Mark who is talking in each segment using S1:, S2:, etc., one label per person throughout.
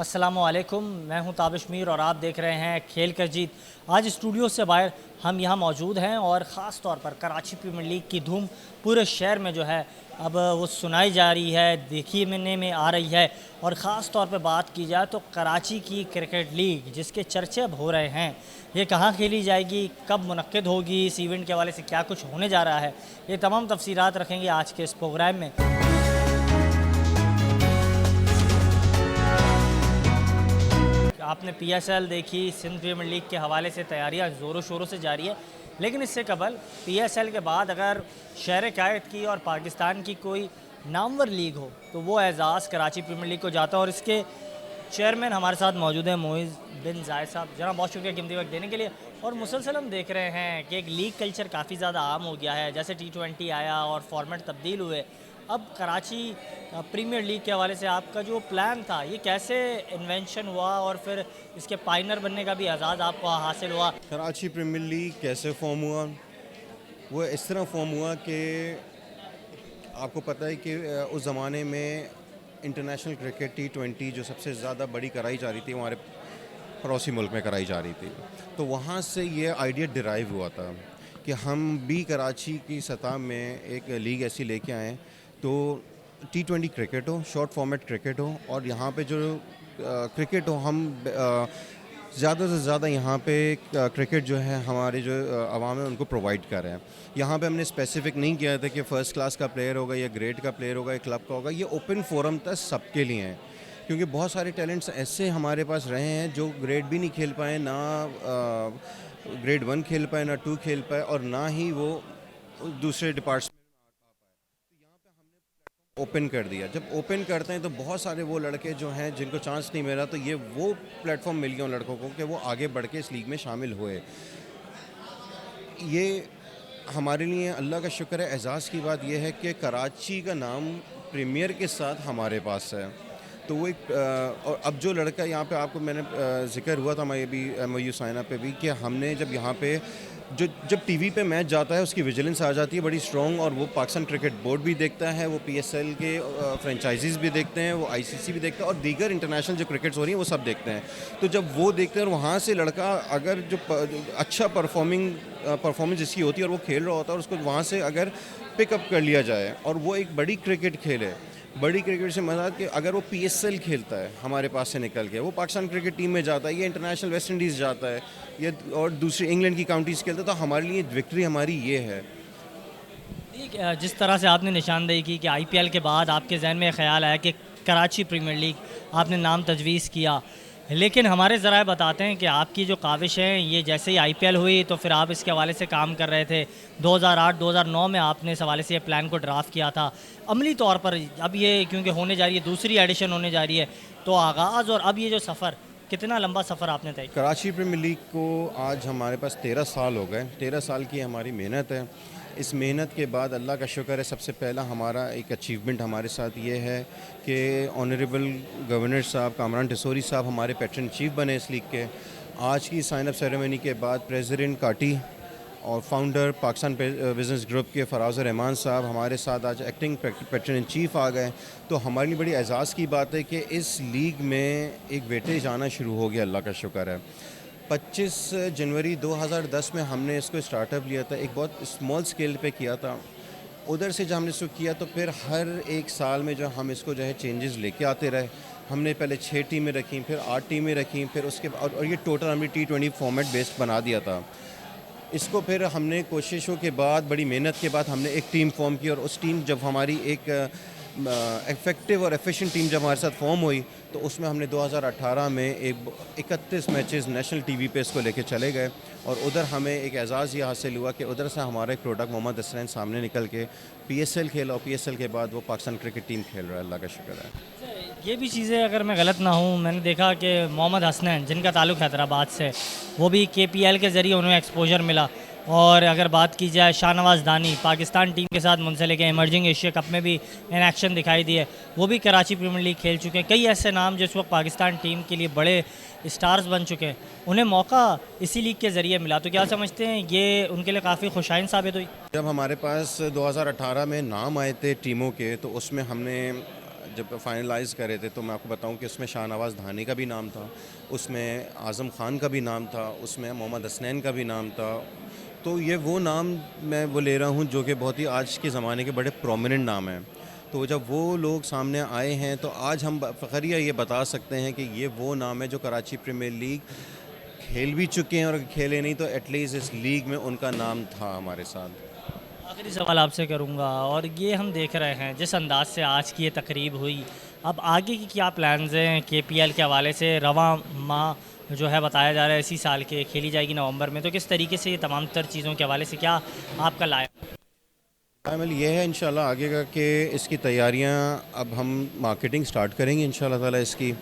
S1: अस्सलामुअलैकुम, मैं हूं ताबिश मीर और आप देख रहे हैं खेल कर जीत। आज स्टूडियो से बाहर हम यहां मौजूद हैं और ख़ास तौर पर कराची प्रीमियर लीग की धूम पूरे शहर में जो है अब वो सुनाई जा रही है, देखने में आ रही है। और ख़ास तौर पर बात की जाए तो कराची की क्रिकेट लीग जिसके चर्चे अब हो रहे हैं, ये कहाँ खेली जाएगी, कब मुनक्किद होगी, इस इवेंट के हवाले से क्या कुछ होने जा रहा है, ये तमाम तफसीलात रखेंगे आज के इस प्रोग्राम में। आपने पीएसएल देखी, सिंध प्रीमियर लीग के हवाले से तैयारियां ज़ोरों शोरों से जारी है, लेकिन इससे कबल पीएसएल के बाद अगर शहर कायद की और पाकिस्तान की कोई नामवर लीग हो तो वो एजाज़ कराची प्रीमियर लीग को जाता है। और इसके चेयरमैन हमारे साथ मौजूद हैं मोइज़ बिन जायद साहब। जनाब बहुत शुक्रिया कीमती वक्त देने के लिए। और मुसलसल हम देख रहे हैं कि एक लीग कल्चर काफ़ी ज़्यादा आम हो गया है, जैसे T20 आया और फॉर्मेट तब्दील हुए। अब कराची प्रीमियर लीग के हवाले से आपका जो प्लान था ये कैसे इन्वेंशन हुआ और फिर इसके पाइनर बनने का भी एजाज़ आपको हासिल हुआ?
S2: कराची प्रीमियर लीग कैसे फॉर्म हुआ? वो इस तरह फॉर्म हुआ कि आपको पता है कि उस ज़माने में इंटरनेशनल क्रिकेट T20 जो सबसे ज़्यादा बड़ी कराई जा रही थी हमारे पड़ोसी मुल्क में कराई जा रही थी, तो वहाँ से ये आइडिया डिराइव हुआ था कि हम भी कराची की सतह में एक लीग ऐसी लेके आएँ तो T20 क्रिकेट हो, शॉर्ट फॉर्मेट क्रिकेट हो, और यहाँ पे जो क्रिकेट हो हम ज़्यादा से ज़्यादा यहाँ पे क्रिकेट जो है हमारे जो आवाम है उनको प्रोवाइड कर रहे हैं। यहाँ पे हमने स्पेसिफिक नहीं किया था कि फ़र्स्ट क्लास का प्लेयर होगा या ग्रेड का प्लेयर होगा या क्लब का होगा। ये ओपन फोरम था सबके लिए है, क्योंकि बहुत सारे टैलेंट्स ऐसे हमारे पास रहे हैं जो ग्रेड भी नहीं खेल पाए, ना ग्रेड 1 खेल पाए, ना 2 खेल पाए, और ना ही वो दूसरे डिपार्टमेंट ओपन कर दिया। जब ओपन करते हैं तो बहुत सारे वो लड़के जो हैं जिनको चांस नहीं मिला, तो ये वो प्लेटफॉर्म मिल गया उन लड़कों को कि वो आगे बढ़ के इस लीग में शामिल हुए। ये हमारे लिए अल्लाह का शुक्र है, एजाज़ की बात यह है कि कराची का नाम प्रीमियर के साथ हमारे पास है। तो वो एक और अब जो लड़का यहाँ पे आपको मैंने जिक्र हुआ था हमारे भी MOU साइन अप पे भी कि हमने जब यहाँ पे जब टीवी पे मैच जाता है उसकी विजिलेंस आ जाती है बड़ी स्ट्रॉन्ग, और वो पाकिस्तान क्रिकेट बोर्ड भी देखता है, वो PSL के फ्रेंचाइजीज़ भी देखते हैं, वो ICC भी देखता है, और दीगर इंटरनेशनल जो क्रिकेट्स हो रही हैं वो सब देखते हैं। तो जब वो देखते हैं और वहाँ से लड़का अगर जो अच्छा परफॉर्मेंस जिसकी होती है और वो खेल रहा होता है और उसको वहाँ से अगर पिकअप कर लिया जाए, और वो एक बड़ी क्रिकेट खेल है, बड़ी क्रिकेट से मज़ा कि अगर वो PSL खेलता है हमारे पास से निकल के, वो पाकिस्तान क्रिकेट टीम में जाता है, ये इंटरनेशनल वेस्ट इंडीज़ जाता है, ये और दूसरी इंग्लैंड की काउंटीज़ खेलता है, तो हमारे लिए विक्ट्री हमारी ये है।
S1: ठीक है, जिस तरह से आपने निशानदेही की कि IPL के बाद आपके जहन में ख्याल आया कि कराची प्रीमियर लीग आपने नाम तजवीज़ किया, लेकिन हमारे ज़राए बताते हैं कि आपकी जो काविश है ये जैसे ही IPL हुई तो फिर आप इसके हवाले से काम कर रहे थे। 2008-2009 में आपने इस हवाले से ये प्लान को ड्राफ्ट किया था। अमली तौर पर अब ये क्योंकि होने जा रही है, दूसरी एडिशन होने जा रही है, तो आगाज़ और अब ये जो सफ़र, कितना लंबा सफ़र आपने तय किया?
S2: कराची प्रीमियर लीग को आज हमारे पास 13 साल हो गए। 13 साल की हमारी मेहनत है। इस मेहनत के बाद अल्लाह का शुक्र है, सबसे पहला हमारा एक अचीवमेंट हमारे साथ ये है कि ऑनरेबल गवर्नर साहब कामरान टिसोरी साहब हमारे पैट्रन चीफ बने इस लीग के। आज की साइन अप सेरेमनी के बाद प्रेसिडेंट काटी और फाउंडर पाकिस्तान बिज़नेस ग्रुप के फराज रहमान साहब हमारे साथ आज एक्टिंग पैट्रन इन चीफ आ गए। तो हमारे लिए बड़ी एजाज़ की बात है कि इस लीग में एक वेटेज आना शुरू हो गया, अल्लाह का शुक्र है। 25 जनवरी 2010 में हमने इसको स्टार्टअप लिया था, एक बहुत स्मॉल स्केल पे किया था। उधर से जब हमने इसको किया तो फिर हर एक साल में जो हम इसको जो है चेंजेस लेके आते रहे। हमने पहले 6 टीमें रखी, फिर 8 टीमें रखी, फिर उसके और ये टोटल हमने T20 फॉर्मेट बेस्ड बना दिया था इसको। फिर हमने कोशिशों के बाद, बड़ी मेहनत के बाद हमने एक टीम फॉर्म की, और उस टीम जब हमारी एक इफ़ेक्टिव और एफिशिएंट टीम जब हमारे साथ फॉर्म हुई तो उसमें हमने 2018 में 31 मैचेस नेशनल टीवी पे इसको लेके चले गए, और उधर हमें एक एजाज़ ये हासिल हुआ कि उधर से हमारा एक प्रोडक्ट मोहम्मद असरैन सामने निकल के PSL खेला, और PSL के बाद वो पाकिस्तान क्रिकेट टीम खेल रहा है, अल्लाह का शुक्र है।
S1: ये भी चीज़ें अगर मैं गलत ना हूँ, मैंने देखा कि मोहम्मद हसनैन जिनका ताल्लुक़ हैदराबाद से, वो भी KPL के ज़रिए उन्हें एक्सपोजर मिला। और अगर बात की जाए शाहनवाज़ दानी, पाकिस्तान टीम के साथ मुंसलिक है, इमर्जिंग एशिया कप में भी इन एक्शन दिखाई दिए, वो भी कराची प्रीमियर लीग खेल चुके हैं। कई ऐसे नाम जो इस वक्त पाकिस्तान टीम के लिए बड़े स्टार्स बन चुके हैं, उन्हें मौका इसी लीग के ज़रिए मिला, तो क्या समझते हैं ये उनके लिए काफ़ी खुशाइन साबित हुई?
S2: जब हमारे पास 2018 में नाम आए थे टीमों के, तो उसमें हमने जब फाइनलाइज़ करे थे तो मैं आपको बताऊं कि उसमें शाहनवाज़ धानी का भी नाम था, उसमें आज़म ख़ान का भी नाम था, उसमें मोहम्मद हसनैन का भी नाम था। तो ये वो नाम मैं वो ले रहा हूँ जो कि बहुत ही आज के ज़माने के बड़े प्रोमिनेंट नाम हैं। तो जब वो लोग सामने आए हैं तो आज हम फ़खरिया ये बता सकते हैं कि ये वो नाम है जो कराची प्रीमियर लीग खेल भी चुके हैं, और खेले नहीं तो एटलीस्ट इस लीग में उनका नाम था हमारे साथ।
S1: आखिरी सवाल आपसे करूंगा, और ये हम देख रहे हैं जिस अंदाज से आज की ये तकरीब हुई, अब आगे की क्या प्लान्स हैं केपीएल के हवाले से? रवां माह जो है बताया जा रहा है इसी साल के खेली जाएगी नवंबर में, तो किस तरीके से ये तमाम तर चीज़ों के हवाले से क्या आपका लाया?
S2: अमल ये है इंशाल्लाह आगे का कि इसकी तैयारियां अब हम मार्केटिंग स्टार्ट करेंगे इंशाल्लाह ताला इसकी,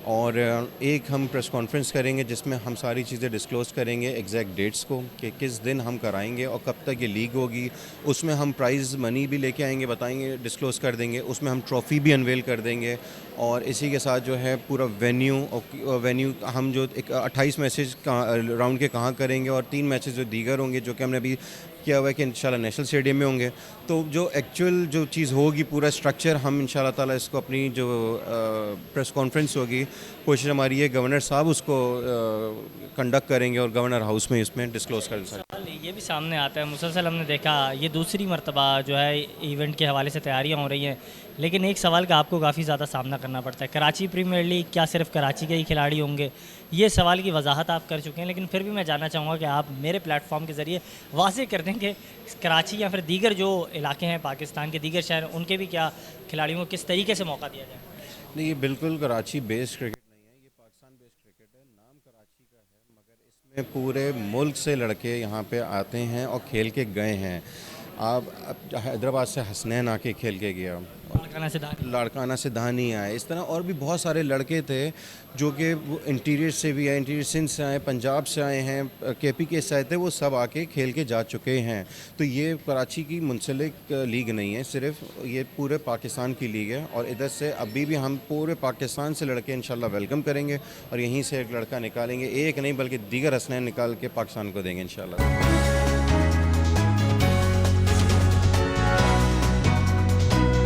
S2: और एक हम प्रेस कॉन्फ्रेंस करेंगे जिसमें हम सारी चीज़ें डिस्क्लोज़ करेंगे एग्जैक्ट डेट्स को कि किस दिन हम कराएंगे और कब तक ये लीग होगी। उसमें हम प्राइज़ मनी भी लेके आएंगे, बताएंगे, डिस्क्लोज़ कर देंगे। उसमें हम ट्रॉफ़ी भी अनवेल कर देंगे, और इसी के साथ जो है पूरा वेन्यू, और वेन्यू हम जो 28 मैचेस राउंड के कहाँ करेंगे, और 3 मैचेस जो दीगर होंगे जो कि हमने अभी किया हुआ है कि इंशाल्लाह नेशनल स्टेडियम में होंगे। तो जो एक्चुअल जो चीज़ होगी, पूरा स्ट्रक्चर हम इंशाल्लाह ताला इसको अपनी जो प्रेस कॉन्फ्रेंस होगी, कोशिश हमारी है गवर्नर साहब उसको कंडक्ट करेंगे और गवर्नर हाउस में इसमें डिस्क्लोज कर सकते।
S1: सवाल ये भी सामने आता है, मुसलसल हमने देखा ये दूसरी मरतबा जो है इवेंट के हवाले से तैयारियां हो रही हैं, लेकिन एक सवाल का आपको काफ़ी ज़्यादा सामना करना पड़ता है, कराची प्रीमियर लीग क्या सिर्फ कराची के ही खिलाड़ी होंगे? ये सवाल की वजाहत आप कर चुके हैं, लेकिन फिर भी मैं जानना चाहूँगा कि आप मेरे प्लेटफॉर्म के ज़रिए वाज़ेह कर दें कि कराची या फिर दीगर जो इलाके हैं पाकिस्तान के दीगर शहर, उनके भी क्या खिलाड़ियों को किस तरीके से मौका दिया जाए?
S2: नहीं, ये बिल्कुल कराची बेस्ड क्रिकेट नहीं है, ये पाकिस्तान बेस्ड क्रिकेट है। नाम कराची का है मगर इसमें पूरे मुल्क से लड़के यहाँ पे आते हैं और खेल के गए हैं। आप अब हैदराबाद से हसनैन आके खेल के गया,
S1: लाड़काना से दाखिल।
S2: लाड़काना से धानी आए, इस तरह और भी बहुत सारे लड़के थे जो कि वो इंटीरियर से भी आए, इंटीरियर सिंध से आए, पंजाब से आए हैं, केपीके से आए थे, वो सब आके खेल के जा चुके हैं। तो ये कराची की मुंसलिक लीग नहीं है, सिर्फ ये पूरे पाकिस्तान की लीग है, और इधर से अभी भी हम पूरे पाकिस्तान से लड़के इंशाल्लाह वेलकम करेंगे, और यहीं से एक लड़का निकालेंगे, एक नहीं बल्कि दीगर हसनैन निकाल के पाकिस्तान को देंगे इंशाल्लाह।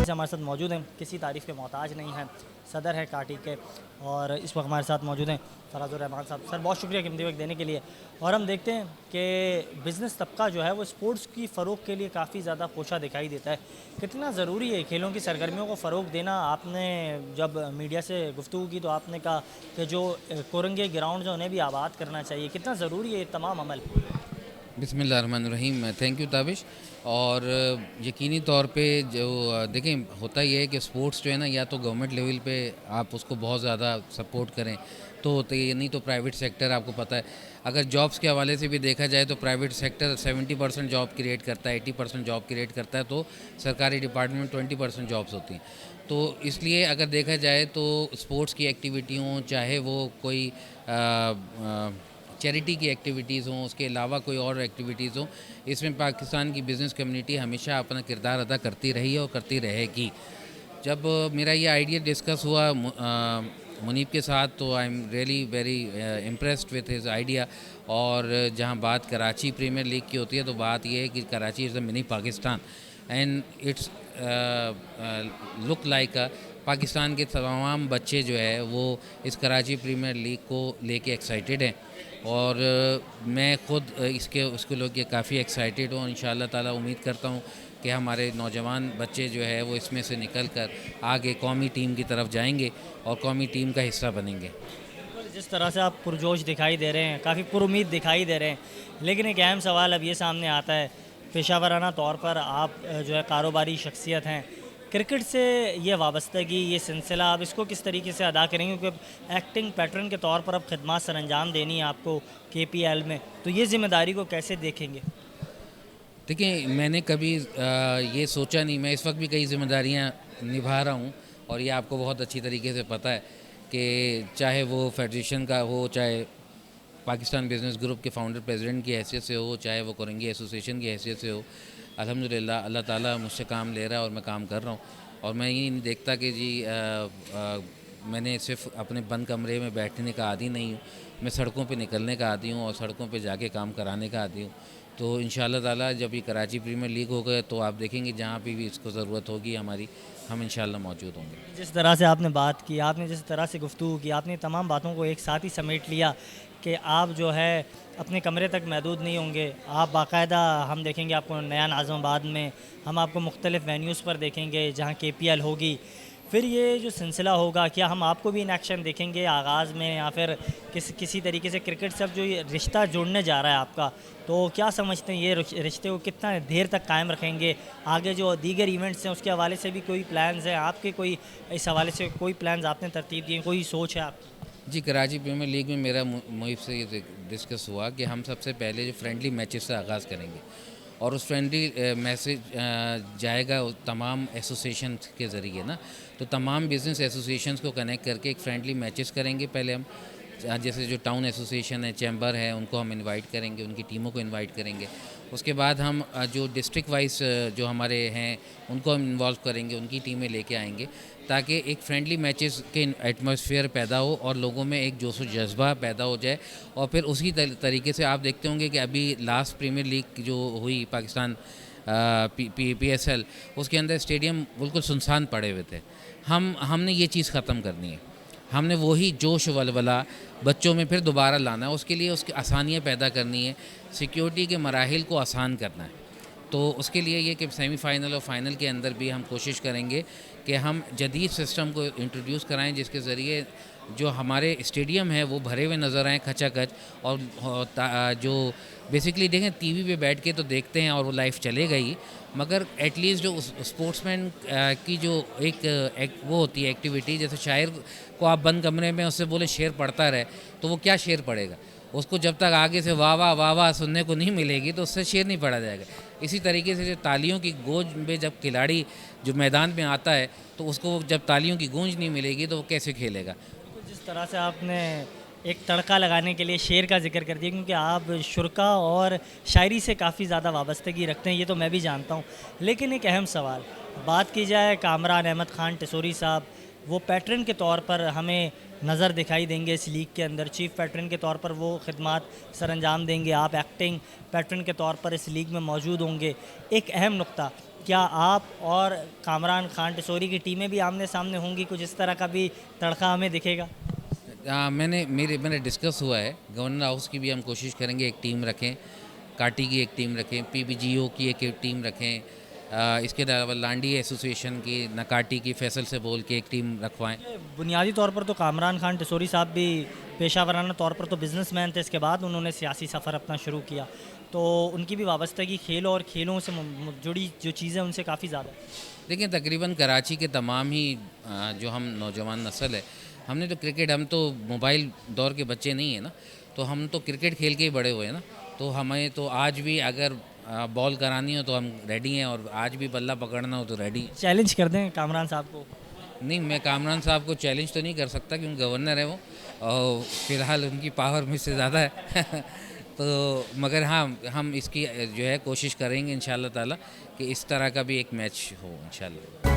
S1: हमारे साथ मौजूद हैं, किसी तारीफ़ के मोहताज नहीं हैं, सदर है काटी के, और इस वक्त हमारे साथ मौजूद हैं फराजुर रहमान साहब। सर बहुत शुक्रिया कीमती वक्त देने के लिए। और हम देखते हैं कि बिज़नेस तबका जो है वो स्पोर्ट्स की फ़रोग के लिए काफ़ी ज़्यादा कोशा दिखाई देता है। कितना ज़रूरी है खेलों की सरगर्मियों को फ़रोग देना? आपने जब मीडिया से गुफ्तगू की तो आपने कहा कि जो कोरंगे ग्राउंड जो उन्हें भी आबाद करना चाहिए, कितना ज़रूरी है ये तमाम अमल?
S3: बिस्मिल्लाहिर्रहमानिर्रहीम। Thank you Tabish. और यकीनी तौर पे जो देखें, होता ये है कि स्पोर्ट्स जो है ना, या तो गवर्नमेंट लेवल पे आप उसको बहुत ज़्यादा सपोर्ट करें तो होते ही, नहीं तो प्राइवेट सेक्टर आपको पता है, अगर जॉब्स के हवाले से भी देखा जाए तो प्राइवेट सेक्टर 70% जॉब क्रिएट करता है, 80% जॉब क्रिएट करता है, तो सरकारी डिपार्टमेंट 20% जॉब्स होती हैं। तो इसलिए अगर देखा जाए तो स्पोर्ट्स की एक्टिविटी हों, चाहे वो कोई चैरिटी की एक्टिविटीज़ हों, उसके अलावा कोई और एक्टिविटीज़ हों, इसमें पाकिस्तान की बिज़नेस कम्युनिटी हमेशा अपना किरदार अदा करती रही है और करती रहेगी। जब मेरा ये आइडिया डिस्कस हुआ मुनीब के साथ, तो I am really very impressed with his idea. और जहाँ बात कराची प्रीमियर लीग की होती है तो बात ये है कि Karachi is the mini Pakistan, and it's look like Pakistan के तमाम बच्चे जो है वो इस कराची प्रीमियर लीग को लेके एक्साइटेड हैं, और मैं ख़ुद उसके लोग ये काफ़ी एक्साइटेड हूँ। इंशाअल्लाह ताला उम्मीद करता हूँ कि हमारे नौजवान बच्चे जो है वो इसमें से निकल कर आगे कौमी टीम की तरफ जाएंगे और कौमी टीम का हिस्सा बनेंगे।
S1: जिस तरह से आप पुरजोश दिखाई दे रहे हैं, काफ़ी पुरुमीद दिखाई दे रहे हैं, लेकिन एक अहम सवाल अब ये सामने आता है, पेशावराना तौर पर आप जो है कारोबारी शख्सियत हैं, क्रिकेट से ये वाबस्तगी, ये सिलसिला आप इसको किस तरीके से अदा करेंगे? क्योंकि एक्टिंग पैटर्न के तौर पर अब खिदमत सर अंजाम देनी है आपको केपीएल में, तो ये ज़िम्मेदारी को कैसे देखेंगे?
S3: देखिए, मैंने कभी ये सोचा नहीं, मैं इस वक्त भी कई ज़िम्मेदारियाँ निभा रहा हूँ, और ये आपको बहुत अच्छी तरीके से पता है कि चाहे वो फेडरेशन का हो, चाहे पाकिस्तान बिज़नेस ग्रुप के फाउंडर प्रेसिडेंट की हैसियत से हो, चाहे वो कोरंगी एसोसिएशन की हैसियत से हो, अल्हम्दुलिल्लाह अल्लाह ताला मुझसे काम ले रहा है और मैं काम कर रहा हूँ। और मैं ये नहीं देखता कि जी मैंने सिर्फ अपने बंद कमरे में बैठने का आदी नहीं हूँ, मैं सड़कों पे निकलने का आदी हूँ और सड़कों पे जाके काम कराने का आदी हूँ। तो इंशाल्लाह ताला जब ये कराची प्रीमियर लीग हो गए तो आप देखेंगे जहाँ पे भी इसको ज़रूरत होगी हमारी, हम इंशाल्लाह मौजूद होंगे।
S1: जिस तरह से आपने बात की, आपने जिस तरह से गुफ्तगू की, आपने तमाम बातों को एक साथ ही समेट लिया कि आप जो है अपने कमरे तक महदूद नहीं होंगे, आप बाकायदा हम देखेंगे आपको नया नाज़िमाबाद में, हम आपको मुख्तलिफ़ वेन्यूज़ पर देखेंगे जहाँ KPL होगी। फिर ये जो सिलसिला होगा, क्या हम आपको भी इन एक्शन देखेंगे आगाज़ में, या फिर किसी तरीके से क्रिकेट से अब जो ये रिश्ता जुड़ने जा रहा है आपका, तो क्या समझते हैं ये रिश्ते को कितना देर तक कायम रखेंगे? आगे जो दीगर इवेंट्स हैं उसके हवाले से भी कोई प्लान्स हैं आपके, कोई इस हवाले से कोई प्लान्स आपने तरतीब दिए, कोई सोच है आपकी?
S3: जी, कराची प्रीमियर लीग में मेरा मुहिब से ये डिस्कस हुआ कि हम सबसे पहले जो फ्रेंडली मैचेस से आगाज़ करेंगे और उस फ्रेंडली मैसेज जाएगा तमाम एसोसिएशन के ज़रिए ना, तो तमाम बिज़नेस एसोसिएशंस को कनेक्ट करके एक फ्रेंडली मैचेस करेंगे पहले हम। जैसे जो टाउन एसोसिएशन है, चैम्बर है, उनको हम इनवाइट करेंगे, उनकी टीमों को इनवाइट करेंगे। उसके बाद हम जो डिस्ट्रिक्ट वाइज जो हमारे हैं उनको हम इन्वॉल्व करेंगे, उनकी टीमें लेके आएंगे ताकि एक फ्रेंडली मैचेस के एटमॉस्फेयर पैदा हो और लोगों में एक जोश व जज्बा पैदा हो जाए। और फिर उसी तरीके से आप देखते होंगे कि अभी लास्ट प्रीमियर लीग जो हुई पाकिस्तान PSL, उसके अंदर स्टेडियम बिल्कुल सुनसान पड़े हुए थे। हमने ये चीज़ ख़त्म करनी है, हमने वही जोश वलवला बच्चों में फिर दोबारा लाना है। उसके लिए उसकी आसानियाँ पैदा करनी है, सिक्योरिटी के मराहिल को आसान करना है। तो उसके लिए ये कि सेमीफ़ाइनल और फाइनल के अंदर भी हम कोशिश करेंगे कि हम जदीद सिस्टम को इंट्रोड्यूस कराएं जिसके ज़रिए जो हमारे स्टेडियम है वो भरे हुए नज़र आएँ खचाखच। और जो बेसिकली देखें टीवी पे बैठ के तो देखते हैं और वो लाइव चलेगा ही, मगर एटलीस्ट जो स्पोर्ट्समैन की जो एक वो होती है एक्टिविटी, जैसे शायर को आप बंद कमरे में उससे बोले शेर पढ़ता रहे तो वो क्या शेर पढ़ेगा, उसको जब तक आगे से वाह वाह वाह वाह सुनने को नहीं मिलेगी तो उससे शेर नहीं पढ़ा जाएगा। इसी तरीके से जो तालियों की गूंज में जब खिलाड़ी जो मैदान में आता है तो उसको जब तालियों की गूंज नहीं मिलेगी तो वो कैसे खेलेगा।
S1: जिस तरह से आपने एक तड़का लगाने के लिए शेर का जिक्र कर दिया, क्योंकि आप शुरका और शायरी से काफ़ी ज़्यादा वाबस्तगी रखते हैं, ये तो मैं भी जानता हूँ। लेकिन एक अहम सवाल, बात की जाए कामरान अहमद ख़ान टिसोरी साहब, वो पैटर्न के तौर पर हमें नज़र दिखाई देंगे इस लीग के अंदर, चीफ़ पैटर्न के तौर पर वो खिदमात सर अंजाम देंगे, आप एक्टिंग पैटर्न के तौर पर इस लीग में मौजूद होंगे। एक अहम नुक्ता, क्या आप और कामरान ख़ान टिसोरी की टीमें भी आमने सामने होंगी, कुछ इस तरह का भी तड़का हमें दिखेगा?
S3: मैंने डिस्कस हुआ है, गवर्नर हाउस की भी हम कोशिश करेंगे एक टीम रखें, काटी की एक टीम रखें, PBGO की एक टीम रखें, इसके अलावा लांडी एसोसिएशन की, नकाटी की, फैसल से बोल के एक टीम रखवाएं।
S1: बुनियादी तौर पर तो कामरान ख़ान टिसोरी साहब भी पेशा वराना तौर पर तो बिज़नेसमैन थे, इसके बाद उन्होंने सियासी सफ़र अपना शुरू किया, तो उनकी भी वाबस्तगी खेल और खेलों से जुड़ी जो चीज़ें उनसे काफ़ी ज़्यादा।
S3: देखिए, तकरीबन कराची के तमाम ही जो हम नौजवान नस्ल है, हमने तो क्रिकेट, हम तो मोबाइल दौर के बच्चे नहीं हैं ना, तो हम तो क्रिकेट खेल के ही बड़े हुए हैं ना, तो हमें तो आज भी अगर बॉल करानी हो तो हम रेडी हैं और आज भी बल्ला पकड़ना हो तो रेडी।
S1: चैलेंज कर दें कामरान साहब को?
S3: नहीं, मैं कामरान साहब को चैलेंज तो नहीं कर सकता क्योंकि गवर्नर है वो और फ़िलहाल उनकी पावर मुझसे ज़्यादा है तो मगर हाँ, हम इसकी जो है कोशिश करेंगे इंशाल्लाह ताला कि इस तरह का भी एक मैच हो इंशाल्लाह।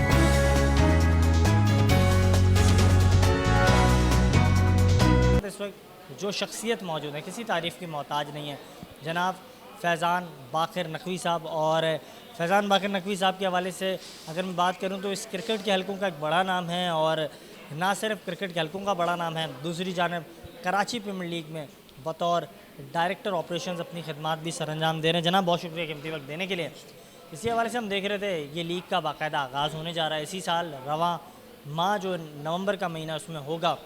S1: इस वक्त जो शख्सियत मौजूद है किसी तारीफ़ की मोहताज नहीं है, जनाब फैज़ान बाक़िर नकवी साहब। और फैज़ान बाक़िर नकवी साहब के हवाले से अगर मैं बात करूं तो इस क्रिकेट के हलकों का एक बड़ा नाम है, और ना सिर्फ क्रिकेट के हलकों का बड़ा नाम है, दूसरी जानब कराची प्रीमियर लीग में बतौर डायरेक्टर ऑपरेशंस अपनी खिदमात भी सर अंजाम दे रहे हैं। जनाब बहुत शुक्रिया कीमती वक्त देने के लिए। इसी हवाले से हम देख रहे थे ये लीग का बाकायदा आगाज़ होने जा रहा है इसी साल, रवां माह जो नवंबर का महीना उसमें होगा।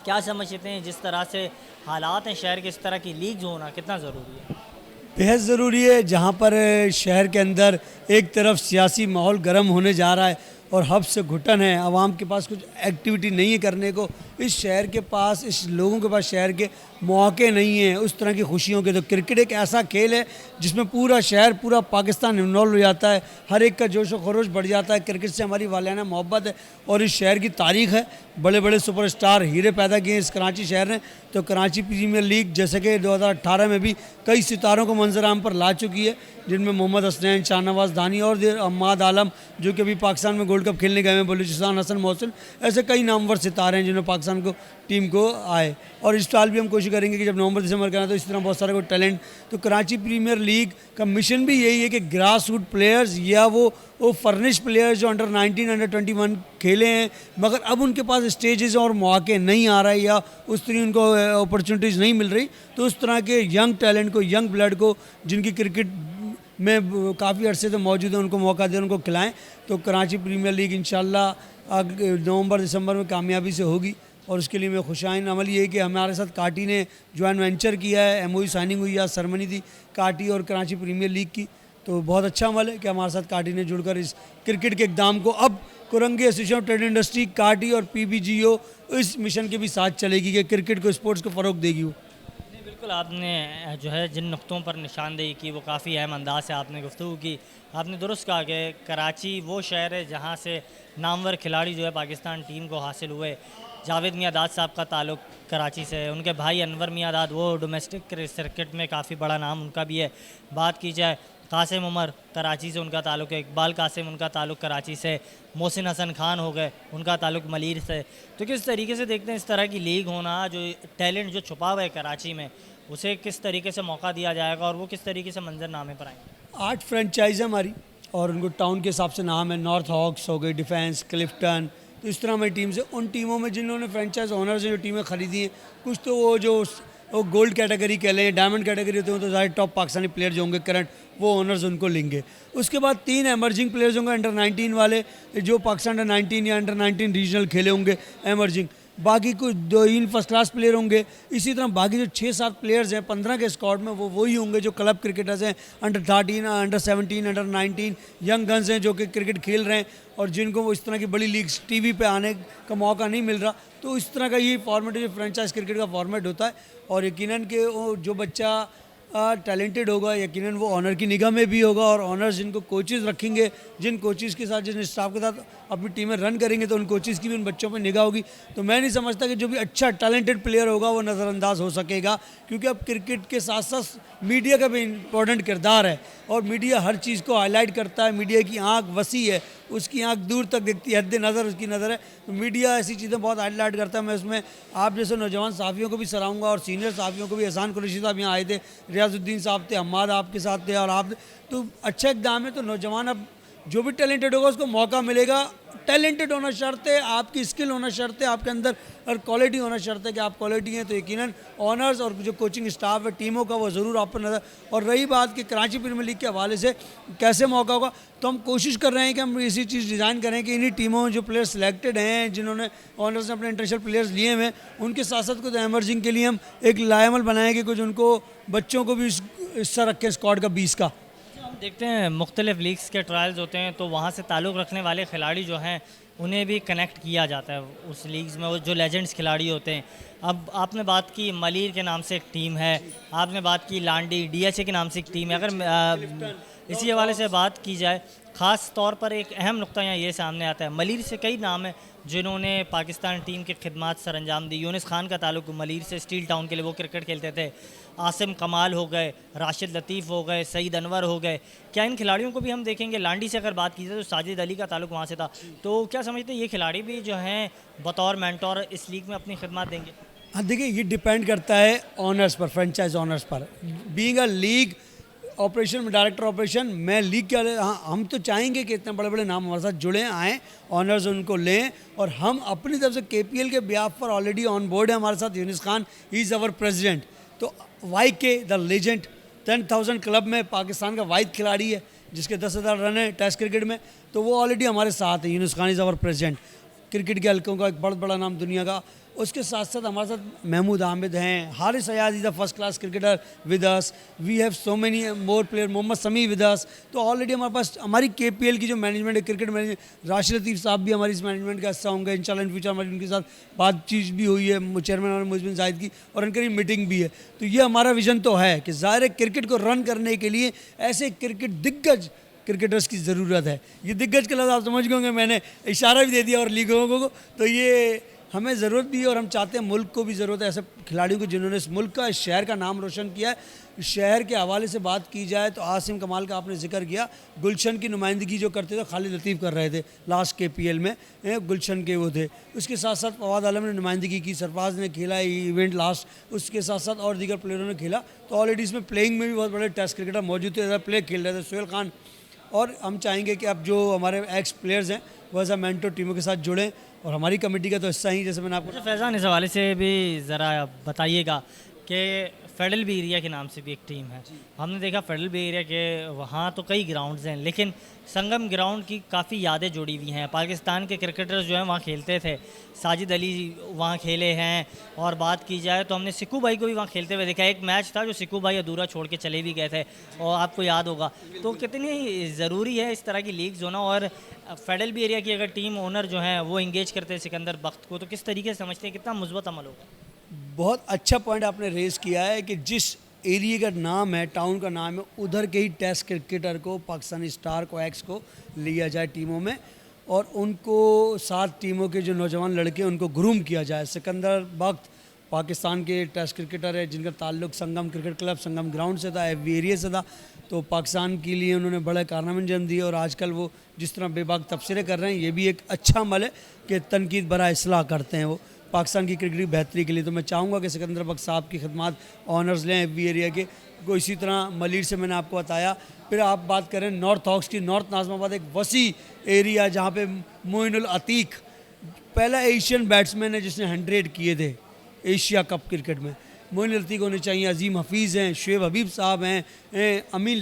S1: क्या समझते हैं जिस तरह से हालात हैं शहर के, इस तरह की लीग होना कितना ज़रूरी है?
S4: बेहद ज़रूरी है। जहाँ पर शहर के अंदर एक तरफ सियासी माहौल गर्म होने जा रहा है और हब से घुटन है, आवाम के पास कुछ एक्टिविटी नहीं है करने को, इस शहर के पास, इस लोगों के पास शहर के मौके नहीं हैं उस तरह की खुशियों के, तो क्रिकेट एक ऐसा खेल है जिसमें पूरा शहर, पूरा पाकिस्तान इन्वॉल्व हो जाता है, हर एक का जोश व खरोश बढ़ जाता है। क्रिकेट से हमारी वालियाना मोहब्बत है और इस शहर की तारीख़ है, बड़े बड़े सुपरस्टार हीरे पैदा किए इस कराची शहर ने। तो कराची प्रीमियर लीग जैसे कि 2018 में भी कई सितारों को मंजर आम पर ला चुकी है। जिनमें मोहम्मद हसनैन, शाहनवाज दानी और अम्माद आलम जो कि अभी पाकिस्तान में गोल्ड कप खेलने गए हैं, बलूचिस्तान, हसन मोहसिन, ऐसे कई नामवर सितारे हैं जिन्होंने पाकिस्तान को टीम को आए। और इस साल भी हम कोशिश करेंगे कि जब नवंबर दिसंबर का तो इस तरह बहुत सारे को टैलेंट, तो कराची प्रीमियर लीग का मिशन भी यही है कि ग्रास रूट प्लेयर्स या वो फर्निश प्लेयर्स जो अंडर 19 अंडर 21 खेले हैं मगर अब उनके पास स्टेजेस और मौके नहीं आ रहे या उस तरह उनको अपॉर्चुनिटीज़ नहीं मिल रही, तो उस तरह के यंग टैलेंट को, यंग ब्लड को जिनकी क्रिकेट में काफ़ी अरसे से मौजूद है उनको मौका दें, उनको खिलाएं। तो कराची प्रीमियर लीग इंशाल्लाह नवंबर दिसंबर में कामयाबी से होगी और उसके लिए मैं खुशाइन अमल ये है कि हमारे साथ काटी ने जॉइंट वेंचर किया है, MOU साइनिंग हुई है, सेरेमनी थी काटी और कराची प्रीमियर लीग की। तो बहुत अच्छा अमल है कि हमारे साथ काटी ने जुड़कर इस क्रिकेट के इक़दाम को अब Korangi association of trade industry, काटी और PBGO इस मिशन के भी साथ चलेगी कि क्रिकेट को, स्पोर्ट्स को फ़रोग देगी। वो
S1: बिल्कुल, आपने जो है जिन नुक्तों पर निशानदेही की वो काफ़ी अहम अंदाज से आपने गुफ्तगू की। आपने दुरुस्त कहा कि कराची वो शहर है जहाँ से नामवर खिलाड़ी जो है पाकिस्तान टीम को हासिल हुए। जावेद मियाँदाद साहब का ताल्लुक़ कराची से है, उनके भाई अनवर मियाँदाद वो डोमेस्टिक क्रिकेट में काफ़ी बड़ा नाम उनका भी है। बात की जाए कासिम उमर, कराची से उनका ताल्लुक़ है, इकबाल कासिम उनका ताल्लुक़ कराची से, मोहसिन हसन खान हो गए उनका ताल्लुक़ मलीर से। तो किस तरीके से देखते हैं इस तरह की लीग होना, जो टैलेंट जो छुपा हुआ है कराची में उसे किस तरीके से मौका दिया जाएगा और वो किस तरीके से मंजरनामे पर आएंगे?
S4: 8 फ्रेंचाइज है हमारी और उनको टाउन के हिसाब से नाम है, नॉर्थ हॉक्स हो गई, डिफेंस, क्लिफ्टन, तो इस तरह हमारी टीम्स है। उन टीमों में जिन्होंने फ्रेंचाइज ओनर्स हैं जो टीमें खरीदी हैं, कुछ तो वो गोल्ड कैटेगरी कह लें, डायमंड कैटेगरी होते हैं, तो ज़्यादा टॉप पाकिस्तानी प्लेयर जो होंगे करंट वो ओनर्स उनको लेंगे। उसके बाद 3 एमर्जिंग प्लेयर्स होंगे अंडर 19 वाले जो पाकिस्तान अंडर 19 या अंडर 19 रीजनल खेले होंगे एमर्जिंग। बाकी कुछ 2 फर्स्ट क्लास प्लेयर होंगे। इसी तरह बाकी जो 6-7 प्लेयर्स हैं 15 के स्क्वाड में वो वही होंगे जो क्लब क्रिकेटर्स हैं, under 13, under 17, under 19 young guns हैं जो कि क्रिकेट खेल रहे हैं और जिनको वो इस तरह की बड़ी लीग्स टीवी पे आने का मौका नहीं मिल रहा। तो इस तरह का ये फॉर्मेट है जो फ्रेंचाइज क्रिकेट का फॉर्मेट होता है और यकीनन कि जो बच्चा टैलेंटेड होगा यकीनन वो ऑनर की निगाह में भी होगा और ऑनर्स जिनको कोचेज़ रखेंगे, जिन कोचेज़ के साथ, जिन स्टाफ के साथ अपनी टीमें रन करेंगे तो उन कोचेज़ की भी उन बच्चों पर निगाह होगी। तो मैं नहीं समझता कि जो भी अच्छा टैलेंटेड प्लेयर होगा वो नज़रअंदाज हो सकेगा, क्योंकि अब क्रिकेट के साथ साथ मीडिया का भी इम्पोर्टेंट किरदार है और मीडिया हर चीज़ को हाईलाइट करता है। मीडिया की आँख वसी है, उसकी आँख दूर तक देखती है, हद नज़र उसकी नज़र है। तो मीडिया ऐसी चीज़ें बहुत हाईलाइट करता है। मैं उसमें आप जैसे नौजवान साफ़ियों को भी सराहूँगा और सीनियर साफ़ियों को भी। एहसान कुरैशी साहब यहाँ आए थे, रियाजुद्दीन साहब थे, अम्माद आपके साथ थे और आप, तो अच्छा इक़दाम है। तो नौजवान अब जो भी टैलेंटेड होगा उसको मौका मिलेगा। टैलेंटेड होना शर्त है, आपकी स्किल होना शर्त है, आपके अंदर और क्वालिटी होना शर्त है कि आप क्वालिटी हैं तो यकीनन ऑनर्स और जो कोचिंग स्टाफ है टीमों का वो ज़रूर आप पर नज़र। और रही बात कि कराची प्रीमियर लीग के हवाले से कैसे मौका होगा, तो हम कोशिश कर रहे हैं कि हम इसी चीज़ डिज़ाइन करें कि इन्हीं टीमों में जो प्लेयर सिलेक्टेड हैं, जिन्होंने ऑनर्स ने अपने इंटरनेशनल प्लेयर्स लिए हुए हैं, उनके साथ साथ कुछ एमर्जिंग के लिए हम एक लाएमल बनाएंगे, कुछ उनको बच्चों को भी हिस्सा रखें स्क्वाड का 20 का।
S1: हम देखते हैं मुख्तलिफ लीग्स के ट्रायल्स होते हैं तो वहाँ से ताल्लुक़ रखने वाले खिलाड़ी जो हैं उन्हें भी कनेक्ट किया जाता है उस लीग्स में, वो जो लेजेंड्स खिलाड़ी होते हैं। अब आपने बात की मलीर के नाम से एक टीम है, आपने बात की लांडी DHA के नाम से एक टीम है। अगर इसी हवाले से बात की जाए, ख़ास तौर पर एक अहम नुक्ता यहाँ ये सामने आता है, मलीर से कई नाम हैं जिन्होंने पाकिस्तान टीम की खिदमत सर अंजाम दी। यूनिस खान का ताल्लुक मलीर से, स्टील टाउन के लिए वो क्रिकेट खेलते थे। आसिम कमाल हो गए, राशिद लतीफ़ हो गए, सईद अनवर हो गए। क्या इन खिलाड़ियों को भी हम देखेंगे? लांडी से अगर बात की जाए तो साजिद अली का ताल्लुक वहाँ से था। तो क्या समझते हैं ये खिलाड़ी भी जो हैं बतौर मेंटोर इस लीग में अपनी खिदमत देंगे?
S4: हाँ देखिए, ये डिपेंड करता है ऑनर्स पर, फ्रेंचाइज ऑनर्स पर। बीइंग अ लीग ऑपरेशन में डायरेक्टर ऑपरेशन, मैं लीग के, हाँ हम तो चाहेंगे कि इतने बड़े बड़े नाम हमारे साथ जुड़ें, आएँ, ऑनर्स उनको लें और हम अपनी तरफ से KPL के ब्याफ पर ऑलरेडी ऑन बोर्ड है हमारे साथ Younis Khan, he is our president. तो YK द लेजेंड 10,000 क्लब में पाकिस्तान का वाहिद खिलाड़ी है जिसके 10,000 रन है टेस्ट क्रिकेट में, तो वो ऑलरेडी हमारे साथ है। Younis Khan is our president, cricket के हल्कों का एक बहुत बड़ा नाम दुनिया का। उसके साथ साथ हमारे साथ महमूद आमिद हैं, Haris Ayaz is the first class cricketer with us, we have so many more player, Mohammad Sami with अस। तो ऑलरेडी हमारे पास हमारी KPL की जो मैनेजमेंट है, क्रिकेट मैनेजमेंट, राशिद लतीफ़ साहब भी हमारी इस मैनेजमेंट का हिस्सा होंगे इंशाल्लाह। इन फ्यूचर हमारी उनके साथ बातचीत भी हुई है, चेयरमैन हमारे मुजबिन जाहिद की, और उनकी मीटिंग भी है। तो ये हमारा विजन तो है कि ज़ाहिर क्रिकेट को रन करने के लिए ऐसे क्रिकेट दिग्गज क्रिकेटर्स की ज़रूरत है। ये दिग्गज के लफ्ज़ आप समझ गए होंगे, मैंने इशारा भी दे दिया और लीगों को। तो ये हमें ज़रूरत भी है और हम चाहते हैं, मुल्क को भी ज़रूरत है ऐसे खिलाड़ियों को जिन्होंने इस मुल्क का, इस शहर का नाम रोशन किया है। शहर के हवाले से बात की जाए तो आसिम कमाल का आपने जिक्र किया, गुलशन की नुमाइंदगी जो करते थे खालिद लतीफ़ कर रहे थे लास्ट KPL में, गुलशन के वो थे। उसके साथ साथ फवाद आलम ने नुमाइंदगी की, सरफराज ने खेला इवेंट लास्ट, उसके साथ साथ और दीगर प्लेयरों ने खेला। तो ऑलरेडी इसमें प्लेइंग में भी बहुत बड़े टेस्ट क्रिकेटर मौजूद थे, प्ले खेल रहे थे सोहेल खान। और हम चाहेंगे कि अब जो हमारे एक्स प्लेयर्स हैं वो एज अ मेंटर टीमों के साथ जुड़ें और हमारी कमेटी का तो हिस्सा ही, जैसे मैंने आपको।
S1: फैज़ान, इस हवाले से भी ज़रा बताइएगा कि फेडरल बी एरिया के नाम से भी एक टीम है। हमने देखा फेडरल बी एरिया के वहाँ तो कई ग्राउंड्स हैं, लेकिन संगम ग्राउंड की काफ़ी यादें जुड़ी हुई हैं। पाकिस्तान के क्रिकेटर्स जो हैं वहाँ खेलते थे, साजिद अली वहाँ खेले हैं। और बात की जाए तो हमने सिक्कू भाई को भी वहाँ खेलते हुए देखा। एक मैच था जो सिक्कू भाई अधूरा छोड़ के चले भी गए थे, और आपको याद होगा। तो कितनी ज़रूरी है इस तरह की लीग्स होना, और फेडरल बी एरिया की अगर टीम ओनर जो हैं वो इंगेज करते हैं सिकंदर बख्त को, तो किस तरीके से समझते हैं कितना मुस्बत अमल होगा?
S4: बहुत अच्छा पॉइंट आपने रेज़ किया है कि जिस एरिया का नाम है, टाउन का नाम है, उधर के ही टेस्ट क्रिकेटर को, पाकिस्तानी स्टार को, एक्स को लिया जाए टीमों में और उनको 7 टीमों के जो नौजवान लड़के उनको ग्रूम किया जाए। सिकंदर बख्त पाकिस्तान के टेस्ट क्रिकेटर है जिनका ताल्लुक संगम क्रिकेट क्लब, संगम ग्राउंड से था, FB एरिया से था। तो पाकिस्तान के लिए उन्होंने बड़े कारनामे अंजाम दिए और आजकल वो जिस तरह बेबाक तबसरे कर रहे हैं, ये भी एक अच्छा अमल है कि तनकीद बरा इसलाह करते हैं वो पाकिस्तान की क्रिकेट की बेहतरी के लिए। तो मैं चाहूँगा कि सिकंदर बख्त साहब की खिदमत ऑनर्स लें FB एरिया के को। इसी तरह मलीर से मैंने आपको बताया। फिर आप बात करें नॉर्थ हॉक्स की, नॉर्थ नाज़माबाद एक वसी एरिया जहाँ पे मोइनुल अतीक पहला एशियन बैट्समैन है जिसने 100 किए थे एशिया कप क्रिकेट में। मोइनुल अतीक होने चाहिए, अजीम हफीज़ हैं, शुएब हबीब साहब हैं, अमीन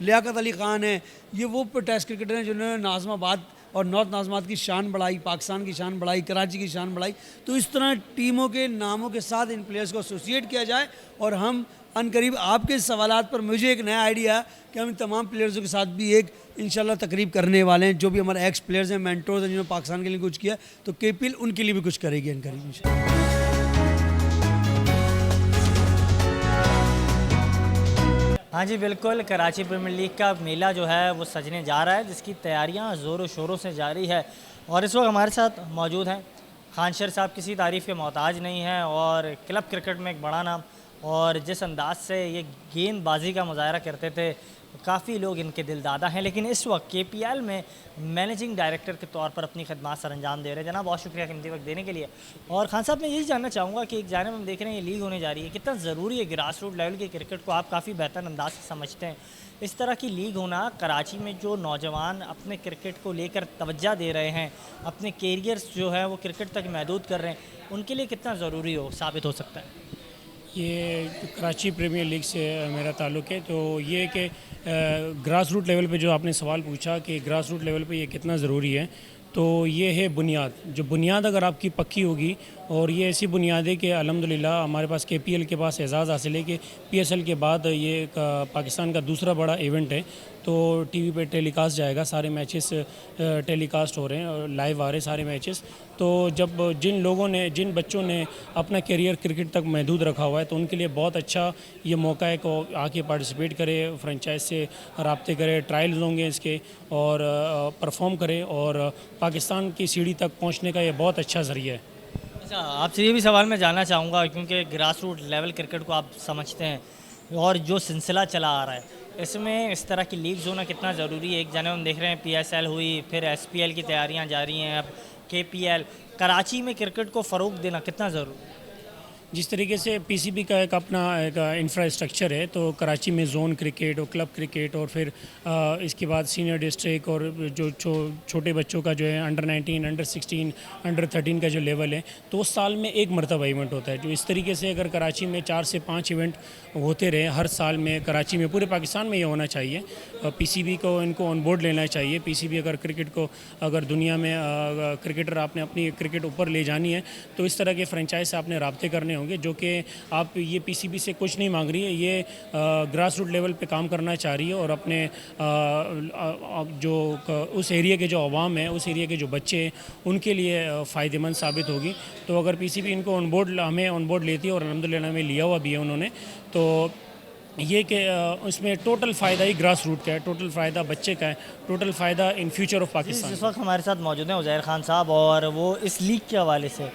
S4: लियाकत अली ख़ान है। ये वो टेस्ट क्रिकेटर हैं जिन्होंने नाज़माबाद और नॉर्थ नाज़माबाद की शान बढ़ाई, पाकिस्तान की शान बढ़ाई, कराची की शान बढ़ाई। तो इस तरह टीमों के नामों के साथ इन प्लेयर्स को एसोसिएट किया जाए और हम अनकरीब आपके सवालात पर मुझे एक नया आइडिया है कि हम इन तमाम प्लेयर्सों के साथ भी एक इंशाल्लाह तकरीब करने वाले हैं। जो भी हमारे एक्स प्लेयर्स हैं, मेंटोर्स हैं जिन्होंने पाकिस्तान के लिए कुछ किया, तो KPL उनके लिए भी कुछ करेगी अनकरीब इंशाल्लाह।
S1: हाँ जी बिल्कुल, कराची प्रीमियर लीग का मेला जो है वो सजने जा रहा है, जिसकी तैयारियां ज़ोरों शोरों से जारी है। और इस वक्त हमारे साथ मौजूद हैं खानशर साहब, किसी तारीफ़ के मोहताज नहीं हैं और क्लब क्रिकेट में एक बड़ा नाम, और जिस अंदाज से ये गेंदबाजी का मुजाहरा करते थे काफ़ी लोग इनके दिलदादा हैं। लेकिन इस वक्त KPL में मैनेजिंग डायरेक्टर के तौर पर अपनी खदमात सर अंजाम दे रहे हैं। जनाब बहुत शुक्रिया कीमती वक्त देने के लिए। और खान साहब मैं यही जानना चाहूँगा कि एक जानिब हम देख रहे हैं ये लीग होने जा रही है, कितना ज़रूरी है ग्रास रूट लेवल के क्रिकेट को आप काफ़ी बेहतर अंदाज से समझते हैं। इस तरह की लीग होना कराची में जो नौजवान अपने क्रिकेट को लेकर तवज्जो दे रहे हैं, अपने कैरियर्स जो है वो क्रिकेट तक महदूद कर रहे हैं, उनके लिए कितना ज़रूरी साबित हो सकता है?
S5: ये कराची प्रीमियर लीग से मेरा ताल्लुक़ है। तो ये कि ग्रास रूट लेवल पे जो आपने सवाल पूछा कि ग्रास रूट लेवल पे ये कितना ज़रूरी है, तो ये है बुनियाद। जो बुनियाद अगर आपकी पक्की होगी, और ये ऐसी बुनियाद है कि अल्हम्दुलिल्लाह हमारे पास KPL के पास एजाज़ हासिल है कि PSL के बाद ये पाकिस्तान का दूसरा बड़ा इवेंट है। तो TV पे टेलीकास्ट जाएगा, सारे मैचेस टेलीकास्ट हो रहे हैं और लाइव आ रहे हैं सारे मैचेस। तो जब जिन बच्चों ने अपना करियर क्रिकेट तक महदूद रखा हुआ है, तो उनके लिए बहुत अच्छा ये मौका है कि आके पार्टिसिपेट करे, फ्रेंचाइज से रब्ते करे, ट्रायल्स होंगे इसके और परफॉर्म करे, और पाकिस्तान की सीढ़ी तक पहुँचने का ये बहुत अच्छा ज़रिया है।
S1: अच्छा, आपसे ये भी सवाल मैं जानना चाहूँगा, क्योंकि ग्रास रूट लेवल क्रिकेट को आप समझते हैं और जो सिलसिला चला आ रहा है इसमें इस तरह की लीग्स होना कितना ज़रूरी है। एक जाने हम देख रहे हैं PSL हुई, फिर SPL की तैयारियां जारी हैं, अब KPL। कराची में क्रिकेट को फ़रोग देना कितना ज़रूरी है?
S5: जिस तरीके से PCB का एक अपना एक इंफ्रास्ट्रक्चर है, तो कराची में जोन क्रिकेट और क्लब क्रिकेट और फिर इसके बाद सीनियर डिस्ट्रिक्ट और जो छोटे बच्चों का जो है अंडर 19, अंडर 16, अंडर 13 का जो लेवल है, तो उस साल में एक मरतबा इवेंट होता है। जो इस तरीके से अगर कराची में 4 से 5 इवेंट होते रहे हर साल में, कराची में, पूरे पाकिस्तान में ये होना चाहिए। PCB को इनको ऑन बोर्ड लेना चाहिए। PCB अगर क्रिकेट को, अगर दुनिया में क्रिकेटर आपने अपनी क्रिकेट ऊपर ले जानी है, तो इस तरह के फ्रेंचाइज से आपने रब्ते करने होंगे, जो कि आप ये PCB से कुछ नहीं मांग रही है, ये ग्रास रूट लेवल पे काम करना चाह रही है और अपने जो उस एरिया के जो अवाम है, उस एरिया के जो बच्चे हैं, उनके लिए फ़ायदेमंद साबित होगी। तो अगर PCB इनको ऑन बोर्ड, हमें ऑन बोर्ड लेती है और अल्हम्दुलिल्लाह हमें लिया हुआ भी है उन्होंने, तो ये कि उसमें टोटल फ़ायदा ही ग्रास रूट का है, टोटल फ़ायदा बच्चे का है, टोटल फ़ायदा इन फ्यूचर ऑफ पाकिस्तान।
S1: इस वक्त हमारे साथ मौजूद हैं उज़ैर खान साहब, और वो इस लीग के हवाले से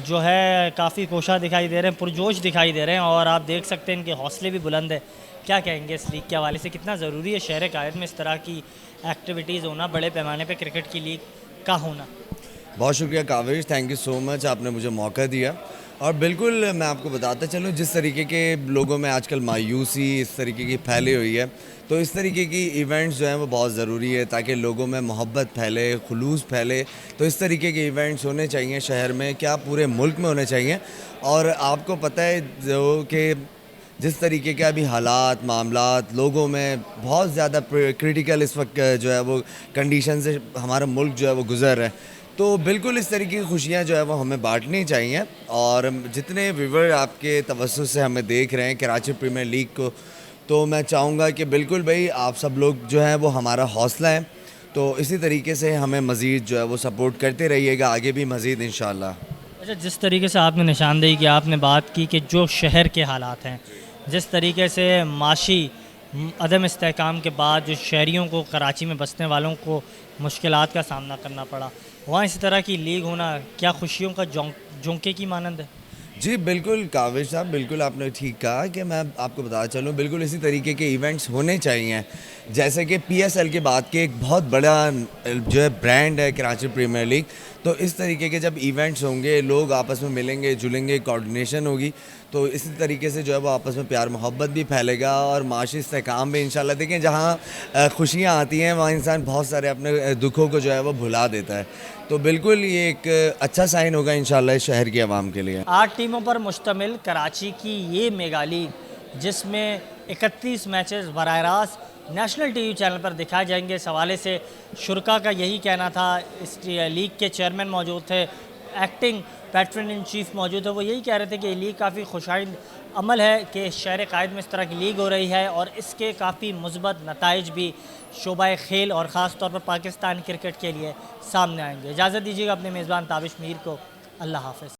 S1: जो है काफ़ी कोशा दिखाई दे रहे हैं, पुरजोश दिखाई दे रहे हैं, और आप देख सकते हैं इनके हौसले भी बुलंद है। क्या कहेंगे इस लीग के हवाले से, कितना ज़रूरी है शहर कायद में इस तरह की एक्टिविटीज़ होना, बड़े पैमाने पर क्रिकेट की लीग का होना?
S6: बहुत शुक्रिया Kaavish, thank you so much, आपने मुझे मौका दिया। और बिल्कुल मैं आपको बताता चलूँ, जिस तरीके के लोगों में आजकल मायूसी इस तरीके की फैली हुई है, तो इस तरीके की इवेंट्स जो हैं वो बहुत ज़रूरी है ताकि लोगों में मोहब्बत फैले, खुलूस फैले। तो इस तरीके के इवेंट्स होने चाहिए शहर में, क्या पूरे मुल्क में होने चाहिए। और आपको पता है जो कि जिस तरीके के अभी हालात मामलात लोगों में बहुत ज़्यादा क्रिटिकल इस वक्त जो है वो कंडीशन से हमारा मुल्क जो है वो गुज़र रहा है, तो बिल्कुल इस तरीके की खुशियाँ जो है वो हमें बांटनी चाहिए। और जितने व्यूवर आपके तवज्जो से हमें देख रहे हैं कराची प्रीमियर लीग को, तो मैं चाहूँगा कि बिल्कुल भाई आप सब लोग जो हैं वो हमारा हौसला है, तो इसी तरीके से हमें मज़ीद जो है वो सपोर्ट करते रहिएगा, आगे भी मज़ीद इंशाल्लाह।
S1: अच्छा, जिस तरीके से आपने निशानदेही की, आपने बात की कि जो शहर के हालात हैं, जिस तरीके से माशी अदम इस्तेहकाम के बाद जो शहरियों को, कराची में बसने वालों को मुश्किलात का सामना करना पड़ा, वहाँ इस तरह की लीग होना क्या खुशियों का झोंके की मानंद है?
S6: जी बिल्कुल काविश साहब, बिल्कुल आपने ठीक कहा कि मैं आपको बताना चलूँ, बिल्कुल इसी तरीके के इवेंट्स होने चाहिए। जैसे कि PSL के बाद के एक बहुत बड़ा जो है ब्रांड है कराची प्रीमियर लीग, तो इस तरीके के जब इवेंट्स होंगे, लोग आपस में मिलेंगे जुलेंगे, कोऑर्डिनेशन होगी, तो इसी तरीके से जो है वो आपस में प्यार मोहब्बत भी फैलेगा और माशी इस्तेहकाम भी इंशाल्लाह। देखें जहाँ खुशियाँ आती हैं वहाँ इंसान बहुत सारे अपने दुखों को जो है वो भुला देता है, तो बिल्कुल ये एक अच्छा साइन होगा इंशाल्लाह इस शहर की आवाम के लिए।
S1: 8 टीमों पर मुश्तमिल कराची की ये मेगा लीग, जिसमें 31 मैचेस बराह रास्त नेशनल TV चैनल पर दिखाए जाएंगे, इस हवाले से शुरका का यही कहना था। इस लीग के चेयरमैन मौजूद थे, एक्टिंग पैट्रन इन चीफ मौजूद है, वो यही कह रहे थे कि ये लीग काफ़ी खुशाइंद अमल है कि शहर कायद में इस तरह की लीग हो रही है, और इसके काफ़ी मुस्बत नताइज भी शोबा खेल और ख़ास तौर पर पाकिस्तान क्रिकेट के लिए सामने आएंगे। इजाज़त दीजिएगा अपने मेज़बान ताबिश मीर को, अल्लाह हाफ़िज़।